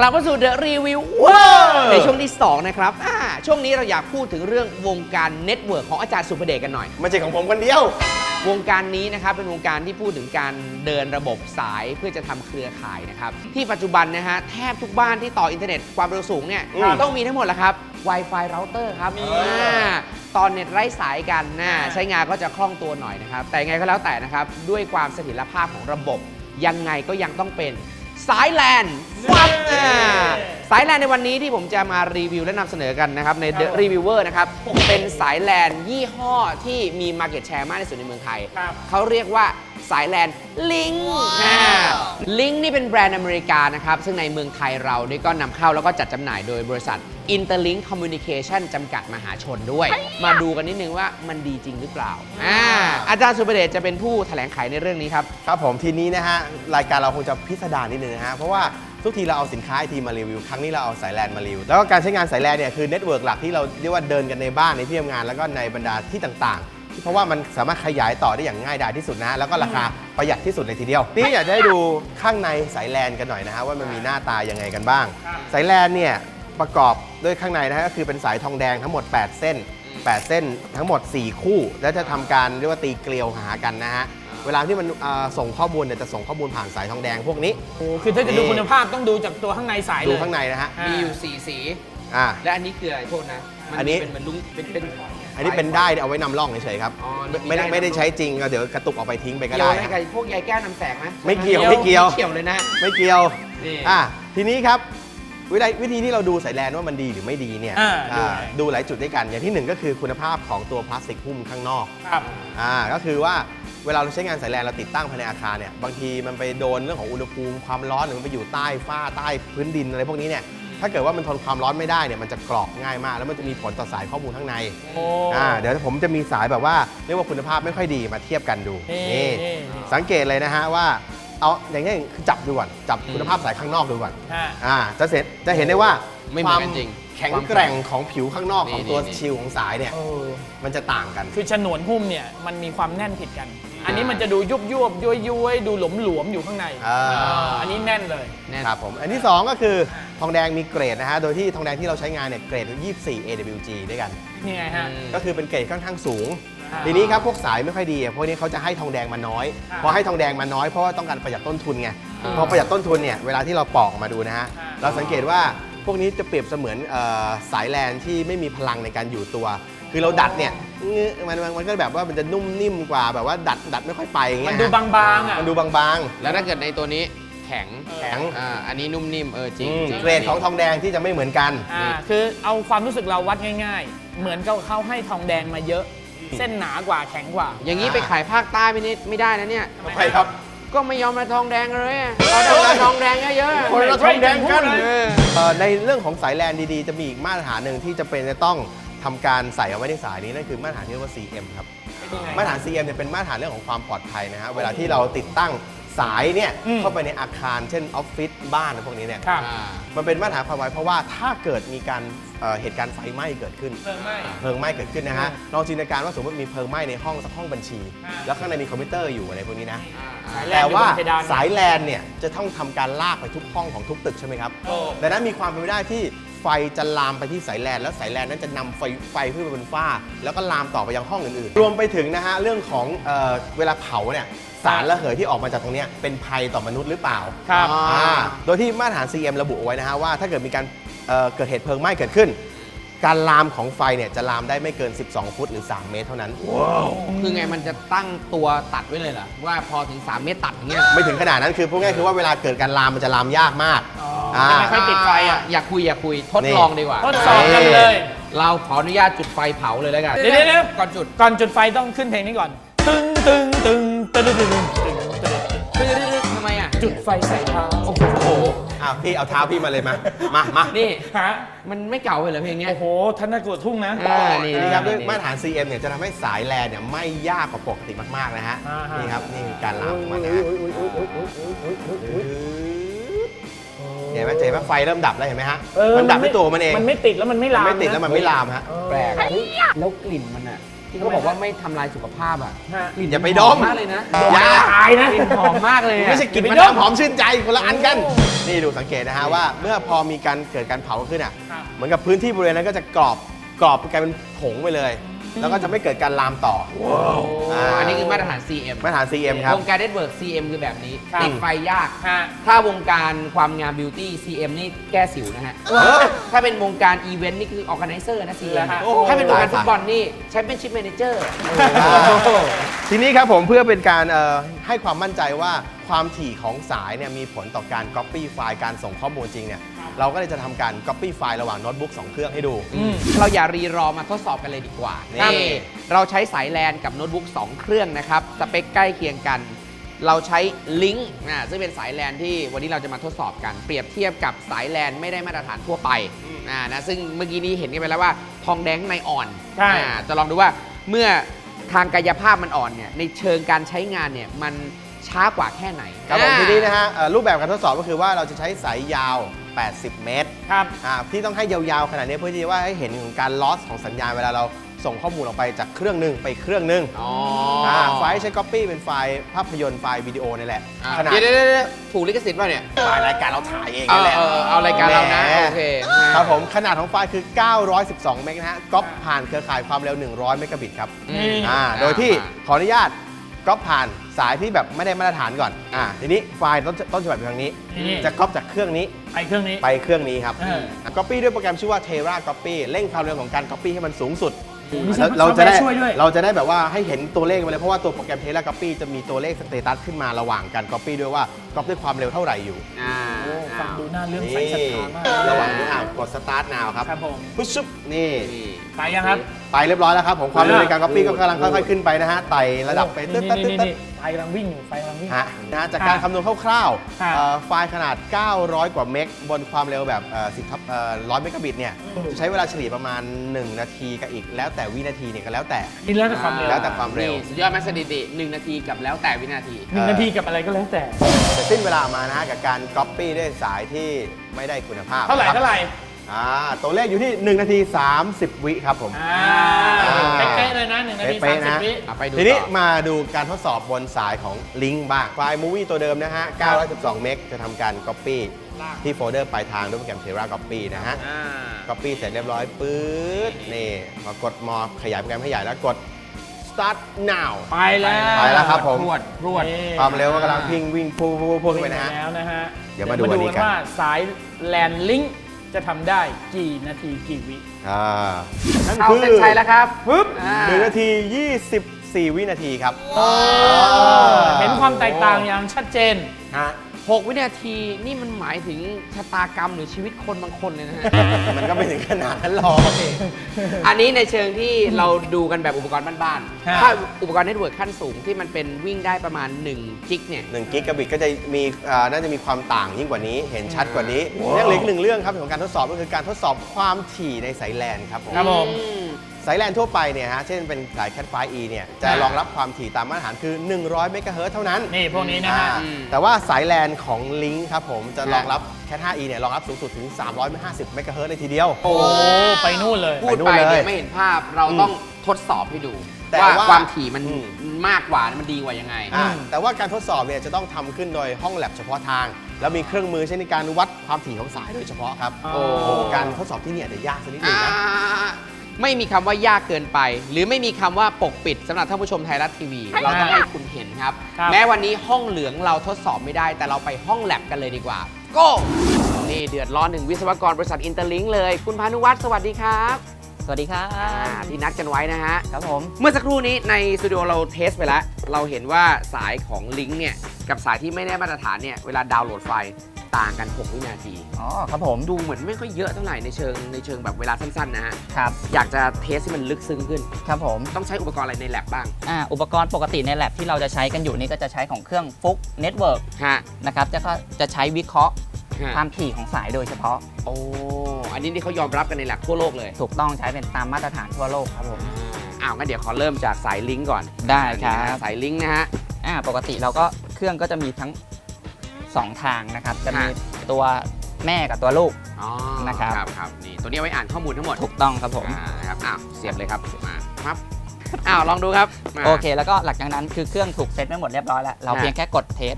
กลับมาสู่ The Review ในช่วงที่2นะครับช่วงนี้เราอยากพูดถึงเรื่องวงการเน็ตเวิร์กของอาจารย์สุภเดชกันหน่อยไม่ใช่ของผมคนเดียววงการนี้นะครับเป็นวงการที่พูดถึงการเดินระบบสายเพื่อจะทำเครือข่ายนะครับที่ปัจจุบันนะฮะแทบทุกบ้านที่ต่ออินเทอร์เน็ตความเร็วสูงเนี่ยต้องมีทั้งหมดแล้วครับ Wi-Fi router ครับตอนเน็ตไร้สายกันใช้งานก็จะคล่องตัวหน่อยนะครับแต่ไงก็แล้วแต่นะครับด้วยความเสถียรภาพของระบบยังไงก็ยังต้องเป็นสายแลนฟับสายแลนในวันนี้ที่ผมจะมารีวิวและนำเสนอกันนะครับใน The Reviewer นะครับเป็นสายแลนยี่ห้อที่มี Market Share มากที่สุดในเมืองไทยเขาเรียกว่าสายแลนลิงลิงนี่เป็นแบรนด์อเมริกานะครับซึ่งในเมืองไทยเรานี่ก็นำเข้าแล้วก็จัดจำหน่ายโดยบริษัท Interlink Communication จำกัดมหาชนด้วยมาดูกันนิดนึงว่ามันดีจริงหรือเปล่าอาจารย์สุภเดชจะเป็นผู้แถลงไขในเรื่องนี้ครับครับผมทีนี้นะฮะรายการเราคงจะพิสดารนิดนึงนะฮะเพราะว่าทุกทีเราเอาสินค้าไอทีมารีวิวครั้งนี้เราเอาสายแลนมารีวิวแล้วก็การใช้งานสายแลนเนี่ยคือเน็ตเวิร์กหลักที่เราเรียกว่าเดินกันในบ้านในที่ทำงานแล้วก็ในบรรดาที่ต่างๆเพราะว่ามันสามารถขยายต่อได้อย่างง่ายดายที่สุดนะแล้วก็ราคาประหยัดที่สุดเลยทีเดียวนี่อยากให้ดูข้างในสายแลนกันหน่อยนะฮะว่ามันมีหน้าตายังไงกันบ้างสายแลนเนี่ยประกอบด้วยข้างในนะฮะก็คือเป็นสายทองแดงทั้งหมด8เส้นทั้งหมด4คู่แล้วจะทำการเรียกว่าตีเกลียวหากันนะฮะเวลาที่มันส่งข้อมูลเนี่ยจะส่งข้อมูลผ่านสายทองแดงพวกนี้คือถ้าจะดูคุณภาพต้องดูจากตัวข้างในสายเลยดูข้างในนะฮะมีอยู่4สีและอันนี้คืออะไรโทษนะอันนี้เป็นลุงเป็นอันนี้เป็นได้เอาไว้นำร่องเฉยๆครับไม่ได้ใช้จริงก็เดี๋ยวกระตุกออกไปทิ้งไปก็ได้เกี่ยวอะไรกับพวกใยแก้วนำแสงไหมไม่เกี่ยวเลยนะไม่เกี่ยวทีนี้ครับวิธีที่เราดูสายแลนว่ามันดีหรือไม่ดีเนี่ยดูหลายจุดด้วยกันอย่างที่1ก็คือคุณภาพของตัวพลาสติกหุ้มข้างนอกก็คือว่าเวลาเราใช้งานสายแลนเราติดตั้งภายในอาคารเนี่ยบางทีมันไปโดนเรื่องของอุณหภูมิความร้อนหรือมันไปอยู่ใต้ฝ้าใต้พื้นดินอะไรพวกนี้เนี่ยถ้าเกิดว่ามันทนความร้อนไม่ได้เนี่ยมันจะกรอบง่ายมากแล้วมันจะมีผลต่อสายข้อมูลข้างในเดี๋ยวผมจะมีสายแบบว่าเรียกว่าคุณภาพไม่ค่อยดีมาเทียบกันดูนี่สังเกตเลยนะฮะว่าเอาอย่างนี้คือจับดูก่อนจับคุณภาพสายข้างนอกดูก่อนจะเห็นได้ว่าความแข็งแกร่งของผิวข้างนอกของตัวชิลของสายเนี่ยมันจะต่างกันคือฉนวนหุ้มเนี่ยมันมีความแน่นผิดกันอันนี้มันจะดูยุบย้วยดูหลวมอยู่ข้างในอันนี้แน่นเลยครับผมอันที่2ก็คือทองแดงมีเกรดนะฮะโดยที่ทองแดงที่เราใช้งานเนี่ยเกรด24 AWG ด้วยกันนี่ไงฮะก็คือเป็นเกรดค่อนข้างสูงทีนี้ครับพวกสายไม่ค่อยดีพวกนี้เขาจะให้ทองแดงมาน้อยพอให้ทองแดงมาน้อยเพราะว่าต้องการประหยัดต้นทุนไงพอประหยัดต้นทุนเนี่ยเวลาที่เราปอกมาดูนะฮะเราสังเกตว่าพวกนี้จะเปรียบเสมือนสายแลนที่ไม่มีพลังในการอยู่ตัวคือเราดัดเนี่ยมันก็แบบว่ามันจะนุ่มนิ่มกว่าแบบว่าดัดไม่ค่อยไปอย่างเงี้ยมันดูบางๆมันดูบางๆแล้วถ้าเกิดในตัวนี้แข็งอันนี้นุ่มนิ่มจริงเกรดของทองแดงที่จะไม่เหมือนกันคือเอาความรู้สึกเราวัดง่ายๆเหมือนกับเขาให้ทองแดงมาเยอะเส้นหนากว่าแข็งกว่าอย่างนี้ไปขายภาคใต้ไม่ได้นะเนี่ยทำไมครับก็ไม่ยอมมาทองแดงเลยเราทองแดงเยอะๆคนเราทองแดงกันในเรื่องของสายแลนดีๆจะมีอีกมาตรฐานหนึ่งที่จะเป็นจะต้องทำการใส่เอาไว้ในสายนี้นั่นคือมาตรฐานที่เรียกว่า CM ครับมาตรฐาน CM เนี่ยเป็นมาตรฐานเรื่องของความปลอดภัยนะฮะเวลาที่เราติดตั้งสายเนี่ยเข้าไปในอาคารเช่นออฟฟิศบ้านพวกนี้เนี่ยมันเป็นมาตรฐานความปลอดภัยเพราะว่าถ้าเกิดมีการเหตุการณ์ไฟไหม้เกิดขึ้นเพลิงไหม้เกิดขึ้นนะฮะลองจินตนาการว่าสมมติมีเพลิงไหม้ในห้องสักห้องบัญชีแล้วข้างในมีคอมพิวเตอร์อยู่อะไรพวกนี้นะแต่ว่าสายแลนเนี่ยจะต้องทำการลากไปทุกห้องของทุกตึกใช่ไหมครับดังนั้นมีความเป็นไปได้ที่ไฟจะลามไปที่สายแลนแล้วสายแลนนั้นจะนำไฟขึ้นไปบนฟ้าแล้วก็ลามต่อไปยังห้องอื่นๆรวมไปถึงนะฮะเรื่องของเวลาเผาเนี่ยสารระเหยที่ออกมาจากตรงนี้เป็นภัยต่อมนุษย์หรือเปล่าครับโดยที่มาตรฐาน CM ระบุไว้นะฮะว่าถ้าเกิดมีการเกิดเหตุเพลิงไหม้เกิดขึ้นการลามของไฟเนี่ยจะลามได้ไม่เกิน12ฟุตหรือ3เมตรเท่านั้นคือไงมันจะตั้งตัวตัดไว้เลยเหรอว่าพอถึง3เมตรตัดอย่างเงี้ยไม่ถึงขนาดนั้นคือพูดง่ายคือว่าเวลาเกิดการลามมันจะลามยากมากไม่ค่อยติดไฟอยากคุยทดลองดีกว่าทดสอบกันเลยเราขออนุญาตจุดไฟเผาเลยแล้วกันเดี๋ยวก่อนจุดไฟต้องขึ้นเพลงนี้ก่อนทำไมจุดไฟใส่เท้าโอ้โหพี่เอาเท้าพี่มาเลยมานี่มันไม่เก่าเลยเหรอเพลงนี้โอ้โหท่านน่ากลัวทุ่งนะนี่ครับด้วยมาตรฐาน CM เนี่ยจะทำให้สายแลนเนี่ยไม่ยากกว่าปกติมากๆนะฮะนี่ครับนี่คือการลามของมันนะเห็นไหมไฟเริ่มดับแล้วเห็นไหมฮะมันดับด้วยตัวมันเองมันไม่ติดแล้วมันไม่ลามมันไม่ลามฮะแปลกแล้วกลิ่นมัน ที่เขาบอกว่าไม่ทำลายสุขภาพอ่ะ ฮะ อย่าไปดม มากเลยนะ อย่า ตายนะ กลิ่นหอมมากเลยอะ ไม่ใช่กลิ่นมะนาวหอมชื่นใจคนละอันกัน นี่ดูสังเกตนะฮะว่าเมื่อพอมีการเกิดการเผาขึ้นอ่ะ ครับ เหมือนกับพื้นที่บริเวณนั้นก็จะกรอบกลายเป็นผงไปเลย แล้วก็จะไม่เกิดการลามต่อ อันนี้คือมาตรฐาน CM มาตรฐาน CM ครับ วงการเน็ตเวิร์ก CM คือแบบนี้ ครับ ติดไฟยาก ฮะ ถ้าวงการความงามบิวตี้ CM นี่แก้สิวนะฮะ ถ้าเป็นวงการอีเวนต์นี่คือออแกไนเซอร์นะ CM โอ้ โห ถ้าเป็นวงการฟุตบอลนี่แชมเปี้ยนชิพแมเนเจอร์ ทีนี้ครับผมเพื่อเป็นการให้ความมั่นใจว่าความถี่ของสายเนี่ยมีผลต่อการ Copy ไฟล์การส่งข้อมูลจริงเนี่ยเราก็เลยจะทำการ Copy ไฟล์ระหว่างโน้ตบุ๊ก2เครื่องให้ดู เราอย่ารีรอมาทดสอบกันเลยดีกว่า นี่ นี่เราใช้สายแลนกับโน้ตบุ๊ก2เครื่องนะครับสเปคใกล้เคียงกัน เราใช้ลิงก์ซึ่งเป็นสายแลนที่วันนี้เราจะมาทดสอบกัน เปรียบเทียบกับสายแลนไม่ได้มาตรฐานทั่วไปนะซึ่งเมื่อกี้นี้เห็นกันไปแล้วว่าทองแดงข้างในอ่อน ใช่ จะลองดูว่าเมื่อทางกายภาพมันอ่อนเนี่ยในเชิงการใช้งานเนี่ยมันช้ากว่าแค่ไหน ครับผมทีนี้นะฮะรูปแบบการทดสอบก็คือว่าเราจะใช้สายยาว 80 เมตร ครับ ที่ต้องให้ยาวๆขนาดนี้เพื่อที่ว่าให้เห็นถึงการลอสของสัญญาณเวลาเราส่งข้อมูลออกไปจากเครื่องหนึ่งไปเครื่องหนึ่ง อ๋อ ไฟล์ใช้ Copy เป็นไฟล์ภาพยนตร์ไฟล์วิดีโอนี่แหละขนาด เดี๋ยวถูกลิขสิทธิ์ป่ะเนี่ย ไฟล์รายการเราถ่ายเอง เอา นี่แหละ เอารายการเรานะ แหม โอเค ครับผมขนาดของไฟล์คือ 912 เมกนะฮะก๊อปผ่านเครือข่ายความเร็ว 100 เมกะบิตครับ นี่ โดยที่ขออนุญาตก๊อปผ่านสายที่แบบไม่ได้มาตรฐานก่อนทีนี้ไฟล์ต้นฉบับอยู่ทางนี้ นี่ จะก๊อปจากเครื่องนี้ ไปเครื่องนี้ ไปเครื่องนี้ครับ Copy ด้วยโปรแกรมชื่อว่า Terra Copy เร่งความเร็วของการ Copy ให้มันสูงสุด มี เราจะได้ ช่วยด้วย เราจะได้แบบว่าให้เห็นตัวเลขมาเลยเพราะว่าตัวโปรแกรม Terra Copy จะมีตัวเลขสเตตัสขึ้นมาระหว่างการ Copy ด้วยว่า Copy ด้วยความเร็วเท่าไหร่อยู่ โอ้ฟังดูน่าเรื่องใส นี่ ศรัทธามาก ระหว่างนี้กด Start now ครับ ครับผม ปุ๊บชุบนี่ ไปยังครับ ไปเรียบร้อยแล้วครับผมความเร็วในการ Copy ก็กำลังค่อยๆขึ้นไปนะฮะไต่ระดับไปตึ๊ด นี่ไฟกำลังวิ่งอยู่ไฟกำลังวิ่ง ฮะนะจากการคำนวณคร่าว ครับ ๆไฟล์ขนาด 900 กว่าเมกบนความเร็วแบบ100 เมกะบิตเนี่ยจะใช้เวลาเฉลี่ยประมาณ 1 นาทีกับอีกแล้วแต่วินาทีเนี่ยก็แล้วแต่ นี่แล้วแต่ความเร็ว แล้วแต่ความเร็ว นี่สุดยอดแมสสถิติ1 นาทีกับแล้วแต่วินาที 1 นาทีกับอะไรก็แล้วแต่ แต่สิ้นเวลามานะฮะกับการ Copy ด้วยสายที่ไม่ได้คุณภาพ เท่าไหร่ คบ เท่าไหร่ ตัวเลขอยู่ที่ 1 นาที 30 วิครับผม เป๊ะๆเลยนะ1 นาที เป๊ะๆนะ 30 วิ ไปดู ทีนี้ ต่อ มาดูการทดสอบบนสายของลิงก์บ้าง ไฟล์มูวี่ตัวเดิมนะฮะ 912 เมกจะทำการ Copy ที่โฟลเดอร์ปลายทางด้วยโปรแกรม Terra Copy นะฮะ Copy เสร็จเรียบร้อยปื๊ดนี่พอกดมอขยายโปรแกรมให้ใหญ่แล้วกด start now ไปแล้ว ไปแล้วครับผม พรวด นี่ ความเร็วก็กำลังวิ่งพุ่งขึ้นไปนะฮะ แล้วนะฮะ เดี๋ยวมาดูอันนี้กัน ว่าสายแลนลิงก์จะทำได้กี่นาทีกี่วิ นั่น เอา คือ เส้นชัยแล้วครับ ปึ๊บ อ่า 1 นาที 24 วินาทีครับ เห็นความแตกต่างอย่างชัดเจน 6 วินาทีนี่มันหมายถึงชะตากรรมหรือชีวิตคนบางคนเลยนะฮะ มันก็ไม่ถึงขนาดนั้นหรอก อันนี้ในเชิงที่เราดูกันแบบอุปกรณ์บ้าน ฮะ ๆ ถ้าอุปกรณ์เน็ตเวิร์กขั้นสูงที่มันเป็นวิ่งได้ประมาณ1 จิกเนี่ย 1 กิกะบิตก็จะมีน่าจะมีความต่างยิ่งกว่านี้ เห็นชัดกว่านี้ยังเหลืออีก1 เรื่องครับของการทดสอบก็คือการทดสอบความถี่ในสายแลนครับผม ครับผม สายแลนทั่วไปเนี่ยฮะเช่นเป็นสาย Cat 5e เนี่ยจะรองรับความถี่ตามมาตรฐานคือ 100 เมกะเฮิรตซ์เท่านั้น นี่พวกนี้นะฮะ แต่ว่าสายแลนของลิงก์ครับผมจะรองรับ Cat 5e เนี่ยรองรับสูงสุดถึง 350 เมกะเฮิรตซ์เลยทีเดียว โอ้ไปนู่นเลย พูดไปเนี่ยไม่เห็นภาพเราต้องทดสอบให้ดู แต่ ว่า ว่า ความถี่มัน อืม มากกว่ามันดีกว่ายังไง แต่ว่าการทดสอบเนี่ยจะต้องทำขึ้นโดยห้องแลบเฉพาะทาง แล้วมีเครื่องมือใช้ในการวัดความถี่ของสายโดยเฉพาะครับ โอ้ การทดสอบที่เนี่ยจะยากสักนิดนึงนะ ไม่มีคำว่ายากเกินไป หรือไม่มีคำว่าปกปิดสำหรับท่านผู้ชมไทยรัฐทีวี เราต้องให้คุณเห็นครับ ครับ แม้วันนี้ห้องเหลืองเราทดสอบไม่ได้ แต่เราไปห้องแลบกันเลยดีกว่า ก็นี่เดือดร้อนถึงวิศวกรบริษัทอินเตอร์ลิงก์เลย คุณพานุวัฒน์สวัสดีครับ สวัสดีครับ ที่นัดกันไว้นะฮะ ครับผม เมื่อสักครู่นี้ในสตูดิโอเราเทสไปแล้ว เราเห็นว่าสายของลิงก์เนี่ยกับสายที่ไม่ได้มาตรฐานเนี่ยเวลาดาวน์โหลดไฟล์ต่างกัน 6 วินาที อ๋อ ครับผม ดูเหมือนไม่ค่อยเยอะเท่าไหร่ในเชิงแบบเวลาสั้นๆนะฮะ ครับ อยากจะเทสให้มันลึกซึ้งขึ้น ครับผม ต้องใช้อุปกรณ์อะไรในแลบบ้าง อุปกรณ์ปกติในแลบที่เราจะใช้กันอยู่นี่ก็จะใช้ของเครื่องฟุกเน็ตเวิร์ก ฮะ นะครับก็จะใช้วิเคราะห์ ฮะ ความถี่ของสายโดยเฉพาะ โอ้ อันนี้ที่เขายอมรับกันในแลบทั่วโลกเลย ถูกต้องใช้เป็นตามมาตรฐานทั่วโลกครับผม งั้นเดี๋ยวขอเริ่มจากสายลิงก์ก่อน ได้ครับ อันนี้นะสายลิงก์นะฮะ ปกติเราก็เครื่องก็จะมีทั้ง 2 ทางนะครับ จะมี ฮะ ตัวแม่กับตัวลูก อ๋อ นะครับ ครับนี่ตัวนี้เอาไว้อ่านข้อมูลทั้งหมด ถูกต้องครับผม นะครับเสียบเลยครับมาครับ อ้าวลองดูครับมา โอเค แล้วก็หลังจากนั้นคือเครื่องถูกเซตไว้หมดเรียบร้อยแล้ว เราเพียงแค่กดเทส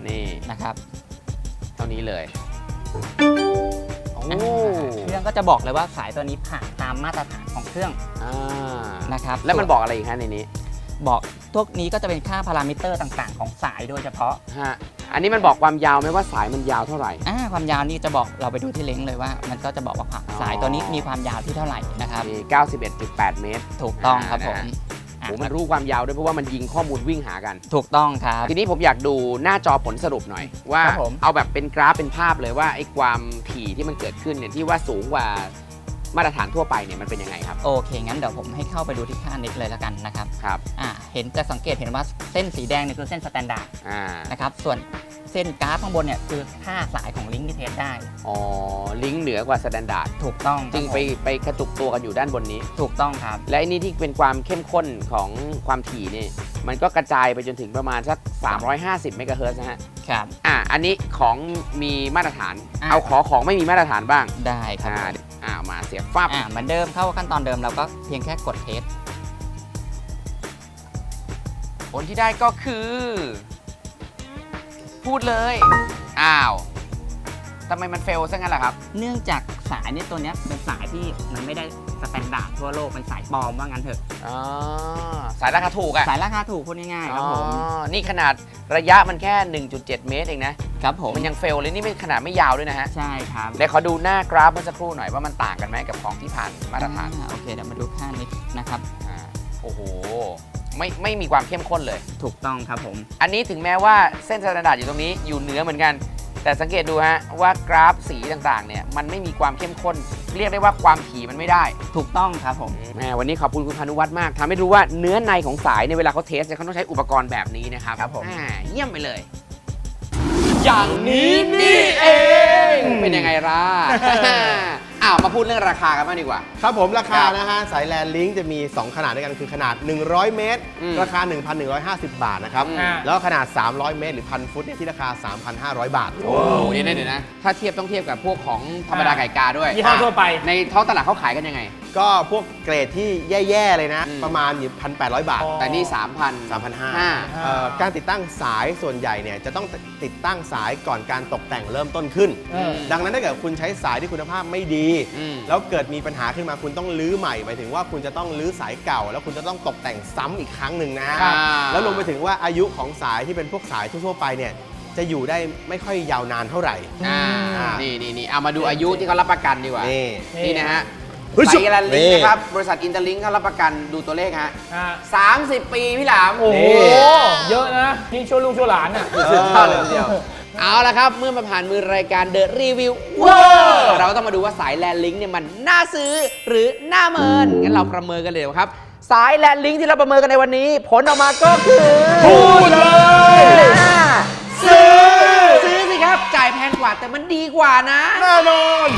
นี่ นะครับ เท่านี้เลยโอ้ เครื่องก็จะบอกเลยว่าสายตัวนี้ผ่านตามมาตรฐานของเครื่อง อ่า นะครับ แล้วมันบอกอะไรอีกฮะในนี้ บอกพวกนี้ก็จะเป็นค่าพารามิเตอร์ต่างๆ ของสายโดยเฉพาะ ฮะอันนี้มันบอกความยาวไหมว่าสายมันยาวเท่าไหร่ ความยาวนี่จะบอกเราไปดูที่เล้งเลยว่า มันก็จะบอกว่าสายตัวนี้มีความยาวที่เท่าไหร่นะครับ นี่ 91.8 เมตร ถูกต้องครับผม โอ้มันรู้ความยาวด้วยเพราะว่ามันยิงข้อมูลวิ่งหากัน ถูกต้องครับ ทีนี้ผมอยากดูหน้าจอผลสรุปหน่อย ว่า ครับผม เอาแบบเป็นกราฟเป็นภาพเลยว่าไอ้ความถี่ที่มันเกิดขึ้นเนี่ยที่ว่าสูงกว่ามาตรฐานทั่วไปเนี่ยมันเป็นยังไงครับ โอเค งั้นเดี๋ยวผมให้เข้าไปดูที่ค่านิดเลยแล้วกันนะครับ ครับ เห็นจะสังเกตเห็นว่าเส้นสีแดงเนี่ยคือเส้นสแตนดาร์ด อ่า นะครับ ส่วนเส้นกราฟข้างบนเนี่ยคือค่าสายของลิงก์ที่เทสได้ อ๋อลิงก์เหนือกว่าสแตนดาร์ด ถูกต้อง จึงไปกระจุกตัวกันอยู่ด้านบนนี้ ถูกต้องครับ และไอ้นี่ที่เป็นความเข้มข้นของความถี่นี่มันก็กระจายไปจนถึงประมาณสัก350 เมกะเฮิรตซ์นะฮะ ครับ อันนี้ของมีมาตรฐาน อ่า เอาของไม่มีมาตรฐานบ้าง ได้ครับผม มาเสียบฟับ เหมือนเดิมเข้าขั้นตอนเดิมเราก็เพียงแค่กดเทส ผลที่ได้ก็คือ พูดเลย อ้าวทำไมมันเฟลซะงั้นล่ะครับ เนื่องจากสายเนี่ยตัวเนี้ยเป็นสายที่มันไม่ได้สแตนดาร์ดทั่วโลกเป็นสายปลอมว่างั้นเถอะ อ๋อ สายราคาถูกอะ สายราคาถูกพูดง่ายๆครับผม อ๋อนี่ขนาดระยะมันแค่ 1.7 เมตรเองนะ ครับผม มันยังเฟลเลยนี่ไม่ขนาดไม่ยาวด้วยนะฮะ ใช่ครับ เดี๋ยวขอดูหน้ากราฟเมื่อสักครู่หน่อยว่ามันต่างกันไหมกับของที่ผ่านมาตรฐาน โอเคเดี๋ยวมาดูค่านิดนะครับ โอ้โห ไม่มีความเข้มข้นเลย ถูกต้องครับผม อันนี้ถึงแม้ว่าเส้นสแตนดาร์ดอยู่ตรงนี้อยู่เหนือเหมือนกัน แต่สังเกตดูฮะว่ากราฟสีต่างๆเนี่ยมันไม่มีความเข้มข้น เรียกได้ว่าความถี่มันไม่ได้ ถูกต้องครับผม แหมวันนี้ขอบคุณคุณพานุวัฒน์มากทำให้รู้ว่าเนื้อในของสายในยเวลาเขาเทสเนี่ยเขาต้องใช้อุปกรณ์แบบนี้นะครับ ครับผม เยี่ยมไปเลย อย่างนี้นี่เอง เป็นยังไงล่ะ มาพูดเรื่องราคากันบ้างดีกว่า ครับผมราคา ครับ นะฮะสายแลนลิงจะมี 2 ขนาดด้วยกันคือขนาด 100 เมตร ราคา 1,150 บาทนะครับ แล้วขนาด 300 เมตร หรือ 1,000 ฟุตเนี่ยที่ราคา 3,500 บาท โอ้โหเดี๋ยวนะ ถ้าเทียบต้องเทียบกับพวกของธรรมดาไก่กาด้วย ยี่ห้อทั่วไป ในท้องตลาดเขาขายกันยังไง ก็พวกเกรดที่แย่ๆเลยนะ อืม ประมาณอยู่1,800 บาท อ๋อ แต่นี่ 3,500การติดตั้งสายส่วนใหญ่เนี่ยจะต้องติดตั้งสายก่อนการตกแต่งเริ่มต้นขึ้น ดังนั้นถ้าเกิดคุณใช้สายที่คุณภาพไม่ดี แล้วเกิดมีปัญหาขึ้นมาคุณต้องรื้อใหม่หมายถึงว่าคุณจะต้องรื้อสายเก่า แล้วคุณจะต้องตกแต่งซ้ำอีกครั้งหนึ่งนะฮะ ครับ แล้วรวมไปถึงว่าอายุของสายที่เป็นพวกสายทั่วๆไปเนี่ยจะอยู่ได้ไม่ค่อยยาวนานเท่าไหร่ นี่เอามาดูอายุที่เขารับประกันดีกว่า นี่ นี่นะฮะ เฮ้ย สายแลนลิง นี่ นะครับ บริษัทอินเตอร์ลิงเขารับประกันดูตัวเลขฮะ 30 ปีพี่หลาม โอ้โห เยอะนะ นี่ช่วยลูกช่วยหลานอ่ะ สุดยอดเลยทีเดียว เอาละครับ เมื่อมาผ่านมือรายการ The Review เราต้องมาดูว่าสายแลนลิงเนี่ยมันน่าซื้อหรือน่าเมิน งั้นเราประเมินกันเลยดีกว่าครับ สายแลนลิงที่เราประเมินกันในวันนี้ ผลออกมาก็คือ พูดเลย น่าซื้อสิครับ จ่ายแพงกว่าแต่มันดีกว่านะ แน่นอน